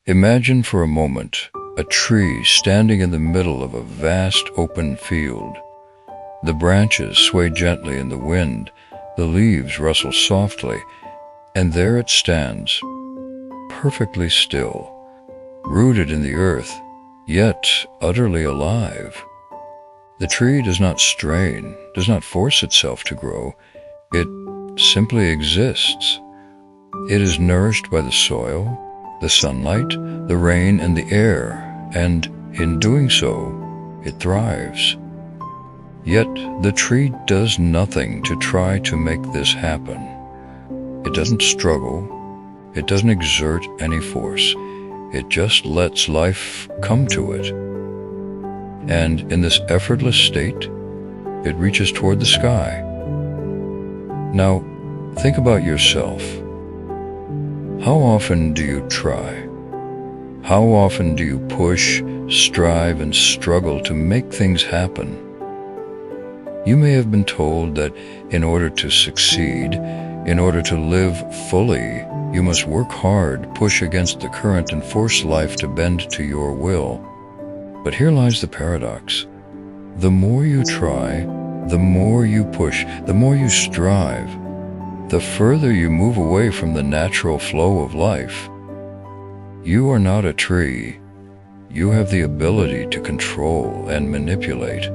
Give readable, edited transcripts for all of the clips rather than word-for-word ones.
Imagine for a moment a tree standing in the middle of a vast open field. The branches sway gently in the wind, the leaves rustle softly, and there it stands, perfectly still, rooted in the earth, yet utterly alive. The tree does not strain, does not force itself to grow. It simply exists. It is nourished by the soil, the sunlight, the rain, and the air, and in doing so, it thrives. Yet the tree does nothing to try to make this happen. It doesn't struggle. It doesn't exert any force. It just lets life come to it. And in this effortless state, it reaches toward the sky. Now, think about yourself. How often do you try? How often do you push, strive, and struggle to make things happen? You may have been told that in order to succeed, in order to live fully, you must work hard, push against the current, and force life to bend to your will. But here lies the paradox. The more you try, the more you push, the more you strive, the further you move away from the natural flow of life. You are not a tree. You have the ability to control and manipulate.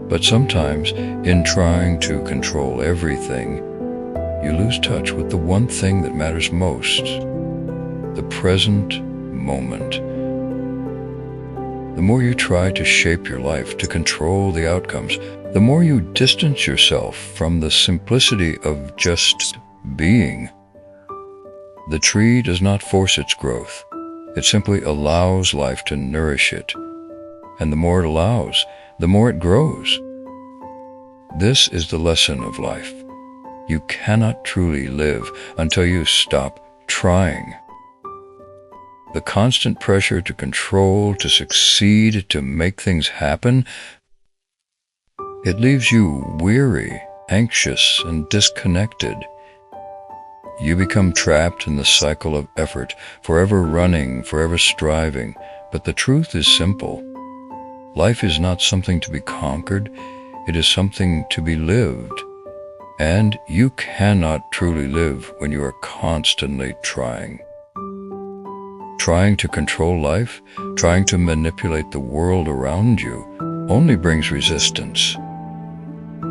But sometimes, in trying to control everything, you lose touch with the one thing that matters most, the present moment. The more you try to shape your life, to control the outcomes, the more you distance yourself from the simplicity of just being. The tree does not force its growth. It simply allows life to nourish it. And the more it allows, the more it grows. This is the lesson of life. You cannot truly live until you stop trying. The constant pressure to control, to succeed, to make things happen, it leaves you weary, anxious, and disconnected. You become trapped in the cycle of effort, forever running, forever striving. But the truth is simple. Life is not something to be conquered. It is something to be lived. And you cannot truly live when you are constantly trying. Trying to control life, trying to manipulate the world around you, only brings resistance.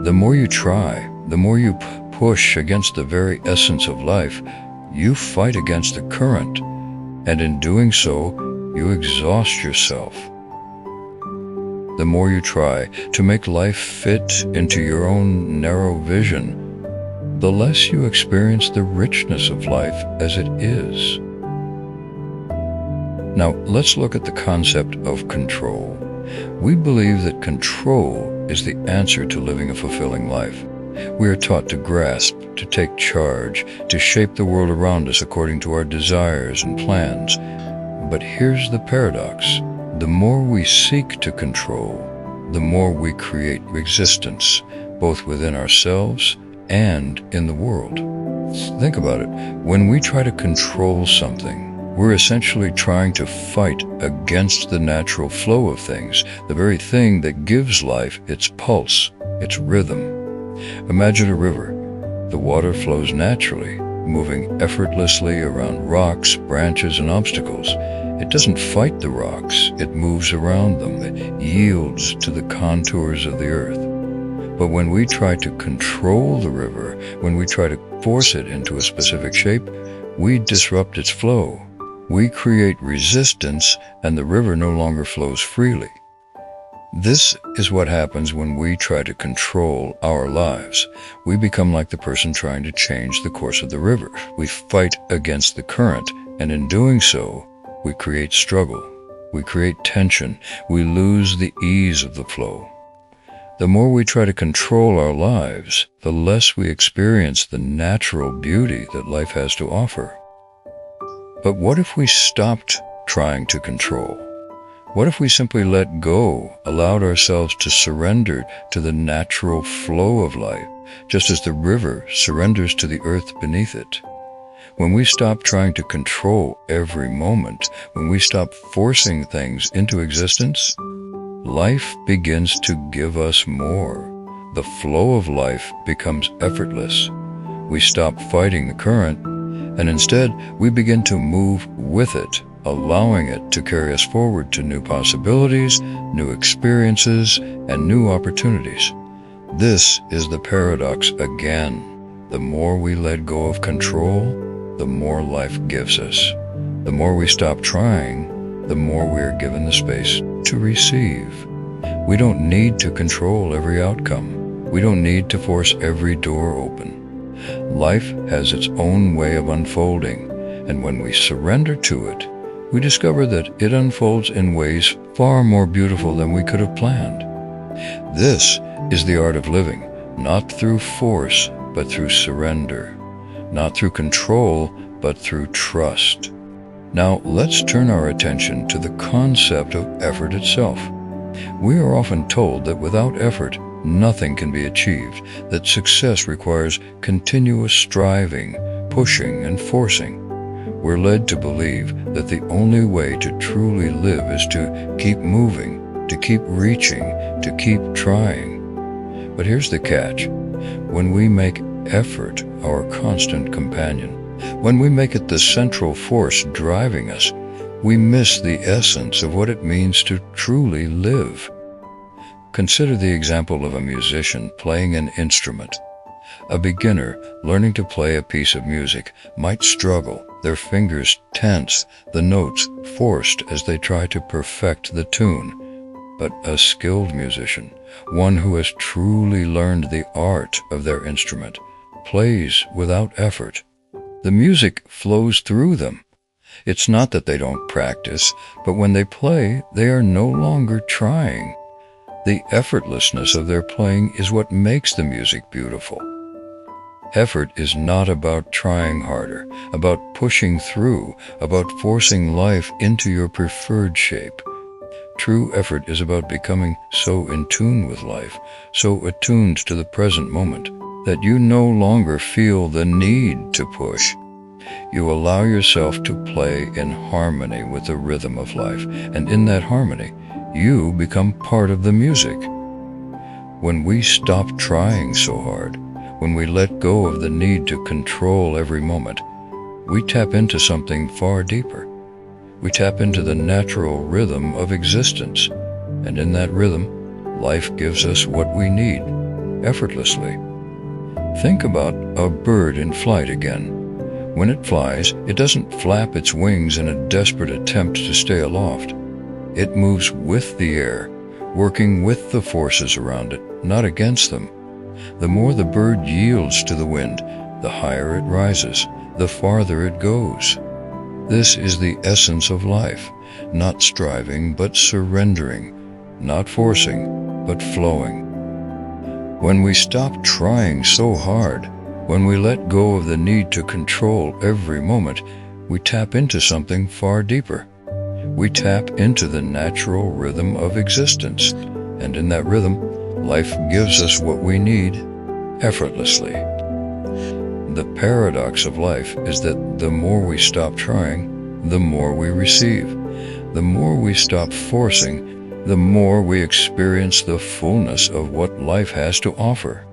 The more you try, the more you push against the very essence of life, you fight against the current, and in doing so, you exhaust yourself. The more you try to make life fit into your own narrow vision, the less you experience the richness of life as it is. Now, let's look at the concept of control. We believe that control is the answer to living a fulfilling life. We are taught to grasp, to take charge, to shape the world around us according to our desires and plans. But here's the paradox. The more we seek to control, the more we create resistance, both within ourselves and in the world. Think about it. When we try to control something, we're essentially trying to fight against the natural flow of things, the very thing that gives life its pulse, its rhythm. Imagine a river. The water flows naturally, moving effortlessly around rocks, branches, and obstacles. It doesn't fight the rocks. It moves around them. It yields to the contours of the earth. But when we try to control the river, when we try to force it into a specific shape, we disrupt its flow. We create resistance, and the river no longer flows freely. This is what happens when we try to control our lives. We become like the person trying to change the course of the river. We fight against the current, and in doing so, we create struggle. We create tension. We lose the ease of the flow. The more we try to control our lives, the less we experience the natural beauty that life has to offer. But what if we stopped trying to control? What if we simply let go, allowed ourselves to surrender to the natural flow of life, just as the river surrenders to the earth beneath it? When we stop trying to control every moment, when we stop forcing things into existence, life begins to give us more. The flow of life becomes effortless. We stop fighting the current, and instead we begin to move with it, allowing it to carry us forward to new possibilities, new experiences, and new opportunities. This is the paradox again. The more we let go of control, the more life gives us. The more we stop trying, the more we are given the space to receive. We don't need to control every outcome. We don't need to force every door open. Life has its own way of unfolding, and when we surrender to it, we discover that it unfolds in ways far more beautiful than we could have planned. This is the art of living, not through force, but through surrender. Not through control, but through trust. Now, let's turn our attention to the concept of effort itself. We are often told that without effort, nothing can be achieved, that success requires continuous striving, pushing, and forcing. We're led to believe that the only way to truly live is to keep moving, to keep reaching, to keep trying. But here's the catch. When we make effort our constant companion, when we make it the central force driving us, we miss the essence of what it means to truly live. Consider the example of a musician playing an instrument. A beginner learning to play a piece of music might struggle, their fingers tense, the notes forced as they try to perfect the tune. But a skilled musician, one who has truly learned the art of their instrument, plays without effort. The music flows through them. It's not that they don't practice, but when they play, they are no longer trying. The effortlessness of their playing is what makes the music beautiful. Effort is not about trying harder, about pushing through, about forcing life into your preferred shape. True effort is about becoming so in tune with life, so attuned to the present moment, that you no longer feel the need to push. You allow yourself to play in harmony with the rhythm of life, and in that harmony, you become part of the music. When we stop trying so hard, when we let go of the need to control every moment, we tap into something far deeper. We tap into the natural rhythm of existence, and in that rhythm, life gives us what we need, effortlessly. Think about a bird in flight again. When it flies, it doesn't flap its wings in a desperate attempt to stay aloft. It moves with the air, working with the forces around it, not against them. The more the bird yields to the wind, the higher it rises, the farther it goes. This is the essence of life, not striving but surrendering, not forcing but flowing. When we stop trying so hard, when we let go of the need to control every moment, we tap into something far deeper. We tap into the natural rhythm of existence, and in that rhythm, life gives us what we need effortlessly. The paradox of life is that the more we stop trying, the more we receive. The more we stop forcing, the more we experience the fullness of what life has to offer.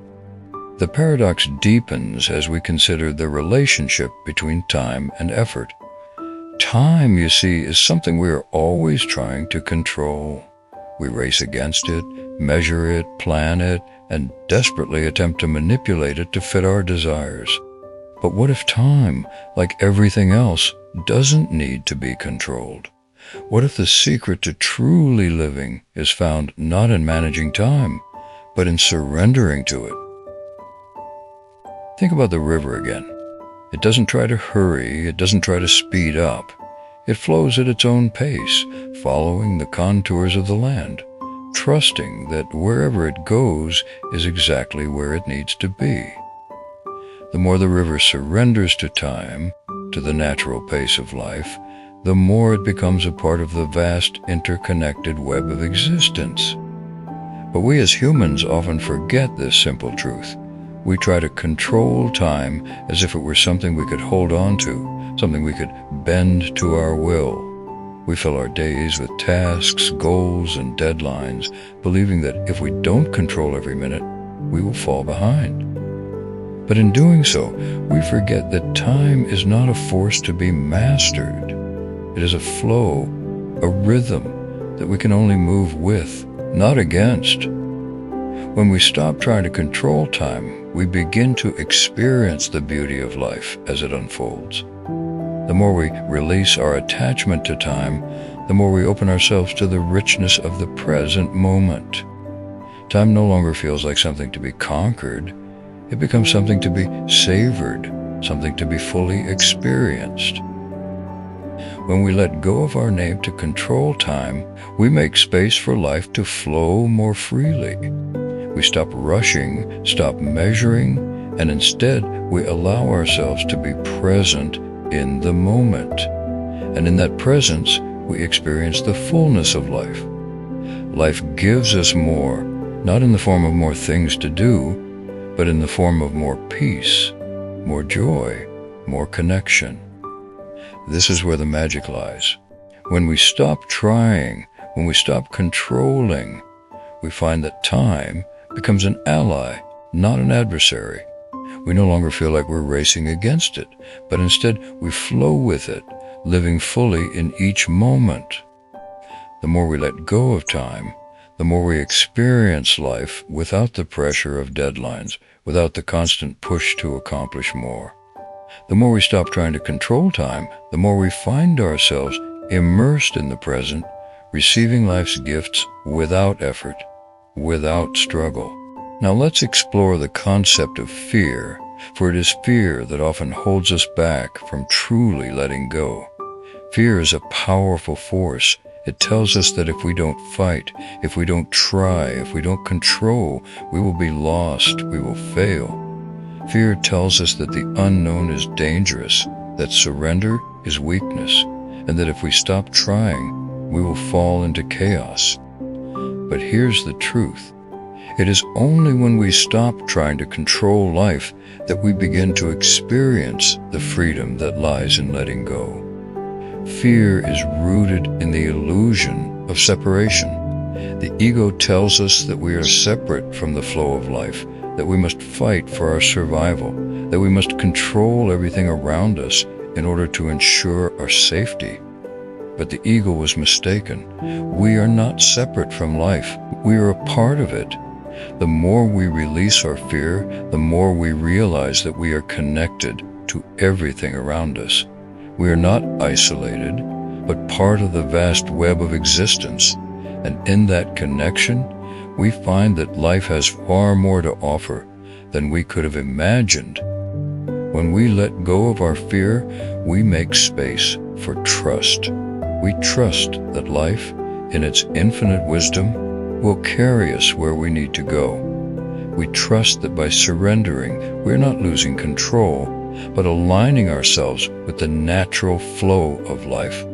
The paradox deepens as we consider the relationship between time and effort. Time, you see, is something we are always trying to control. We race against it, measure it, plan it, and desperately attempt to manipulate it to fit our desires. But what if time, like everything else, doesn't need to be controlled? What if the secret to truly living is found not in managing time, but in surrendering to it? Think about the river again. It doesn't try to hurry, it doesn't try to speed up. It flows at its own pace, following the contours of the land, trusting that wherever it goes is exactly where it needs to be. The more the river surrenders to time, to the natural pace of life, the more it becomes a part of the vast interconnected web of existence. But we as humans often forget this simple truth. we try to control time as if it were something we could hold on to, something we could bend to our will. We fill our days with tasks, goals, and deadlines, believing that if we don't control every minute, we will fall behind. But in doing so, we forget that time is not a force to be mastered. It is a flow, a rhythm that we can only move with, not against. When we stop trying to control time, we begin to experience the beauty of life as it unfolds. The more we release our attachment to time, the more we open ourselves to the richness of the present moment. Time no longer feels like something to be conquered. It becomes something to be savored, something to be fully experienced. When we let go of our need to control time, we make space for life to flow more freely. We stop rushing, stop measuring, and instead we allow ourselves to be present in the moment. And in that presence, we experience the fullness of life. Life gives us more, not in the form of more things to do, but in the form of more peace, more joy, more connection. This is where the magic lies. When we stop trying, when we stop controlling, we find that time becomes an ally, not an adversary. We no longer feel like we're racing against it, but instead we flow with it, living fully in each moment. The more we let go of time, the more we experience life without the pressure of deadlines, without the constant push to accomplish more. The more we stop trying to control time, the more we find ourselves immersed in the present, receiving life's gifts without effort, without struggle. Now let's explore the concept of fear, for it is fear that often holds us back from truly letting go. Fear is a powerful force. It tells us that if we don't fight, if we don't try, if we don't control, we will be lost, we will fail. Fear tells us that the unknown is dangerous, that surrender is weakness, and that if we stop trying, we will fall into chaos. But here's the truth. It is only when we stop trying to control life that we begin to experience the freedom that lies in letting go. Fear is rooted in the illusion of separation. The ego tells us that we are separate from the flow of life, that we must fight for our survival, that we must control everything around us in order to ensure our safety. But the ego was mistaken. We are not separate from life. We are a part of it. The more we release our fear, the more we realize that we are connected to everything around us. We are not isolated, but part of the vast web of existence. And in that connection, we find that life has far more to offer than we could have imagined. When we let go of our fear, we make space for trust. We trust that life, in its infinite wisdom, will carry us where we need to go. We trust that by surrendering, we're not losing control, but aligning ourselves with the natural flow of life.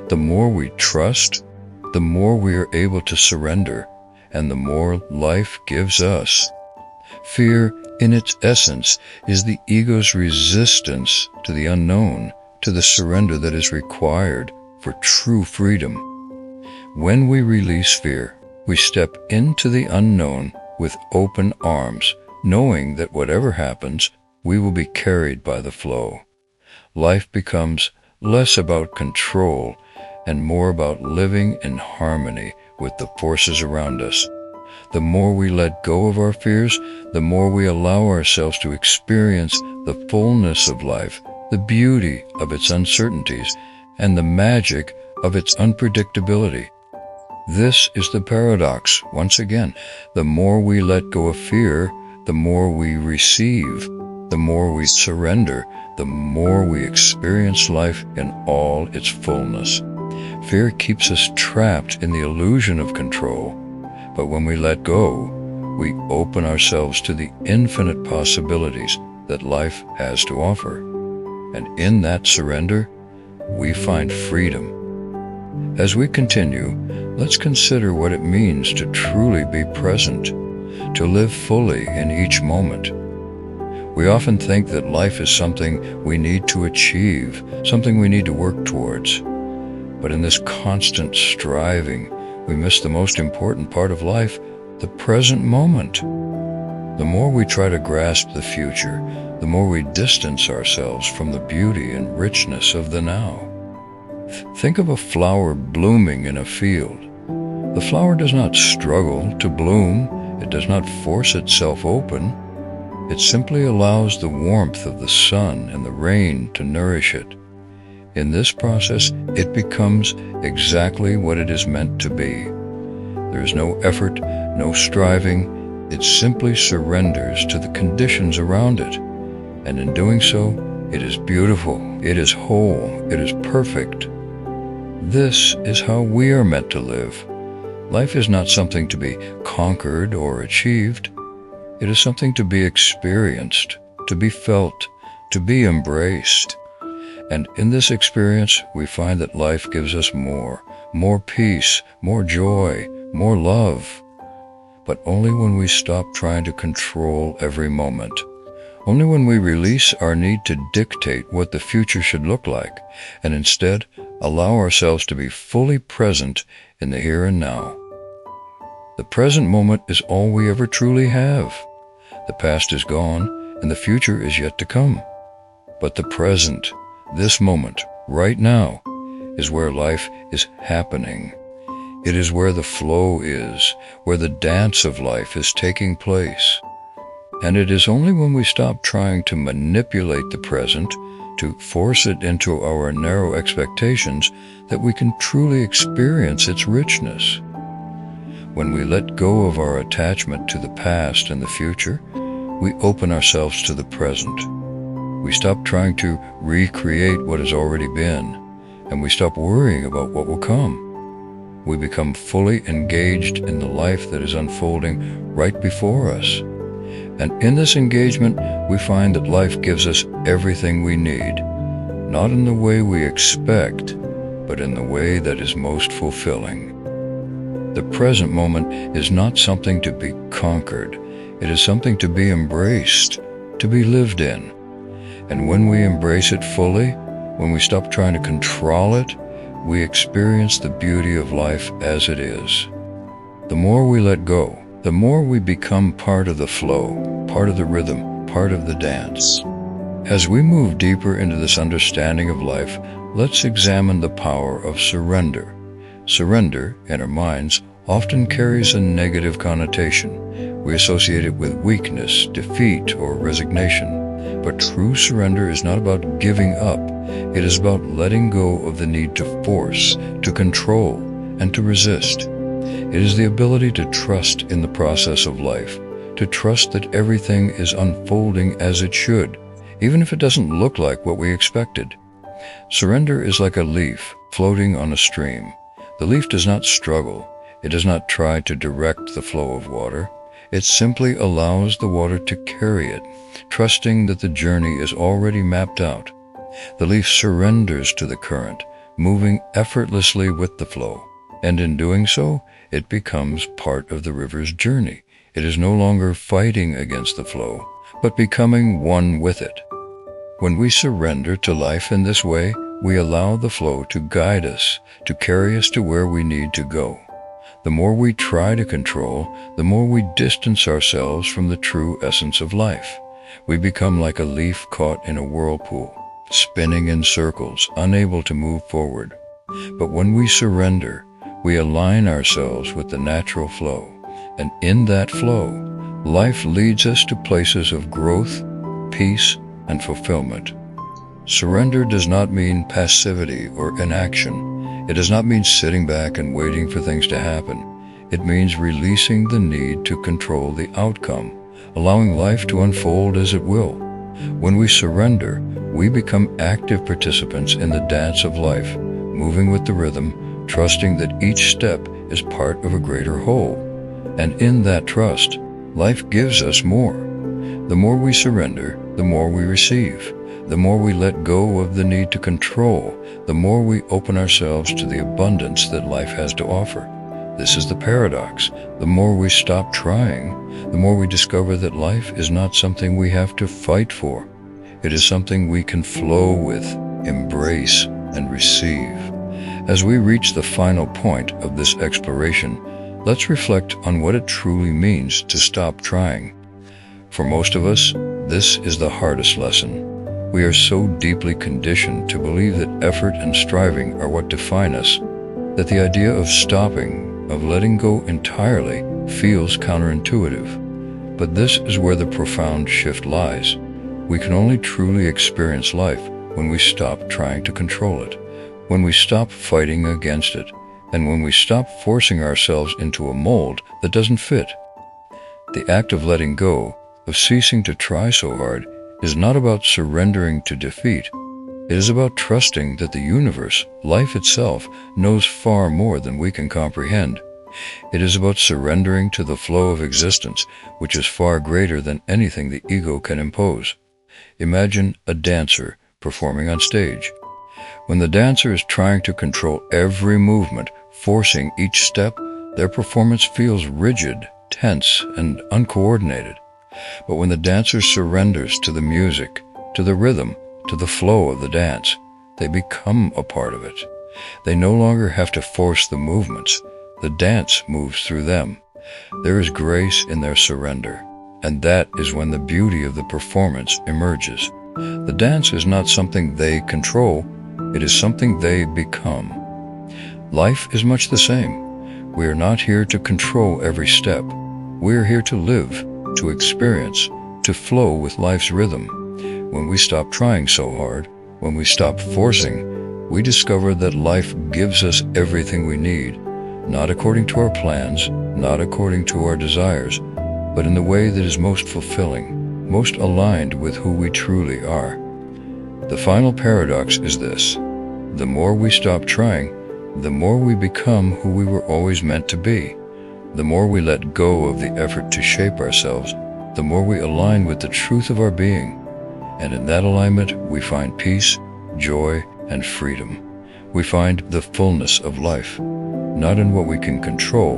The more we trust, the more we are able to surrender, and the more life gives us. Fear, in its essence, is the ego's resistance to the unknown, to the surrender that is required for true freedom. When we release fear, we step into the unknown with open arms, knowing that whatever happens, we will be carried by the flow. Life becomes less about control and more about living in harmony with the forces around us. The more we let go of our fears, the more we allow ourselves to experience the fullness of life, the beauty of its uncertainties, and the magic of its unpredictability. This is the paradox, once again. The more we let go of fear, the more we receive. The more we surrender, the more we experience life in all its fullness. Fear keeps us trapped in the illusion of control, but when we let go, we open ourselves to the infinite possibilities that life has to offer. And in that surrender, we find freedom. As we continue, let's consider what it means to truly be present, to live fully in each moment. We often think that life is something we need to achieve, something we need to work towards. But in this constant striving, we miss the most important part of life, the present moment. The more we try to grasp the future, the more we distance ourselves from the beauty and richness of the now. Think of a flower blooming in a field. The flower does not struggle to bloom. It does not force itself open. It simply allows the warmth of the sun and the rain to nourish it. In this process, it becomes exactly what it is meant to be. There is no effort, no striving. It simply surrenders to the conditions around it. And in doing so, it is beautiful, it is whole, it is perfect. This is how we are meant to live. Life is not something to be conquered or achieved. It is something to be experienced, to be felt, to be embraced. And in this experience, we find that life gives us more peace, more joy, more love. But only when we stop trying to control every moment. Only when we release our need to dictate what the future should look like, and instead allow ourselves to be fully present in the here and now. The present moment is all we ever truly have. The past is gone, and the future is yet to come. But the present, this moment, right now, is where life is happening. It is where the flow is, where the dance of life is taking place. And it is only when we stop trying to manipulate the present, to force it into our narrow expectations, that we can truly experience its richness. When we let go of our attachment to the past and the future, we open ourselves to the present. We stop trying to recreate what has already been, and we stop worrying about what will come. We become fully engaged in the life that is unfolding right before us. And in this engagement, we find that life gives us everything we need, not in the way we expect, but in the way that is most fulfilling. The present moment is not something to be conquered. It is something to be embraced, to be lived in. And when we embrace it fully, when we stop trying to control it, we experience the beauty of life as it is. The more we let go, the more we become part of the flow, part of the rhythm, part of the dance. As we move deeper into this understanding of life, let's examine the power of surrender. Surrender, in our minds, often carries a negative connotation. We associate it with weakness, defeat, or resignation. But true surrender is not about giving up. It is about letting go of the need to force, to control, and to resist. It is the ability to trust in the process of life, to trust that everything is unfolding as it should, even if it doesn't look like what we expected. Surrender is like a leaf floating on a stream. The leaf does not struggle. It does not try to direct the flow of water. It simply allows the water to carry it, trusting that the journey is already mapped out. The leaf surrenders to the current, moving effortlessly with the flow. And in doing so, it becomes part of the river's journey. It is no longer fighting against the flow, but becoming one with it. When we surrender to life in this way, we allow the flow to guide us, to carry us to where we need to go. The more we try to control, the more we distance ourselves from the true essence of life. We become like a leaf caught in a whirlpool, spinning in circles, unable to move forward. But when we surrender, we align ourselves with the natural flow, and in that flow, life leads us to places of growth, peace, and fulfillment. Surrender does not mean passivity or inaction. It does not mean sitting back and waiting for things to happen. It means releasing the need to control the outcome, allowing life to unfold as it will. When we surrender, we become active participants in the dance of life, moving with the rhythm, trusting that each step is part of a greater whole. And in that trust, life gives us more. The more we surrender, the more we receive. The more we let go of the need to control, the more we open ourselves to the abundance that life has to offer. This is the paradox. The more we stop trying, the more we discover that life is not something we have to fight for. It is something we can flow with, embrace, and receive. As we reach the final point of this exploration, let's reflect on what it truly means to stop trying. For most of us, this is the hardest lesson. We are so deeply conditioned to believe that effort and striving are what define us, that the idea of stopping, of letting go entirely, feels counterintuitive. But this is where the profound shift lies. We can only truly experience life when we stop trying to control it, when we stop fighting against it, and when we stop forcing ourselves into a mold that doesn't fit. The act of letting go, of ceasing to try so hard, is not about surrendering to defeat. It is about trusting that the universe, life itself, knows far more than we can comprehend. It is about surrendering to the flow of existence, which is far greater than anything the ego can impose. Imagine a dancer performing on stage. When the dancer is trying to control every movement, forcing each step, their performance feels rigid, tense, and uncoordinated. But when the dancer surrenders to the music, to the rhythm, to the flow of the dance, they become a part of it. They no longer have to force the movements. The dance moves through them. There is grace in their surrender, and that is when the beauty of the performance emerges. The dance is not something they control, it is something they become. Life is much the same. We are not here to control every step. We are here to live, to experience, to flow with life's rhythm. When we stop trying so hard, when we stop forcing, we discover that life gives us everything we need, not according to our plans, not according to our desires, but in the way that is most fulfilling, most aligned with who we truly are. The final paradox is this: the more we stop trying, the more we become who we were always meant to be. The more we let go of the effort to shape ourselves, the more we align with the truth of our being. And in that alignment, we find peace, joy, and freedom. We find the fullness of life, not in what we can control,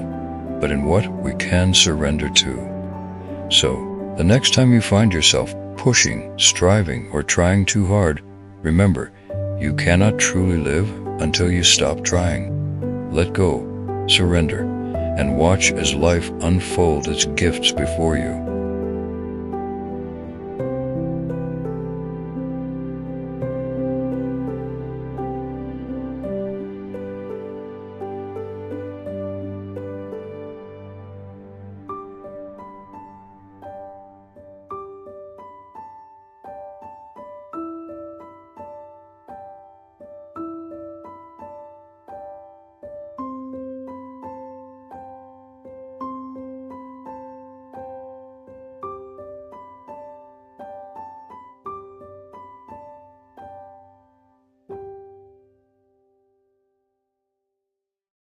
but in what we can surrender to. So, the next time you find yourself pushing, striving, or trying too hard, remember, you cannot truly live until you stop trying. Let go, surrender, and watch as life unfolds its gifts before you.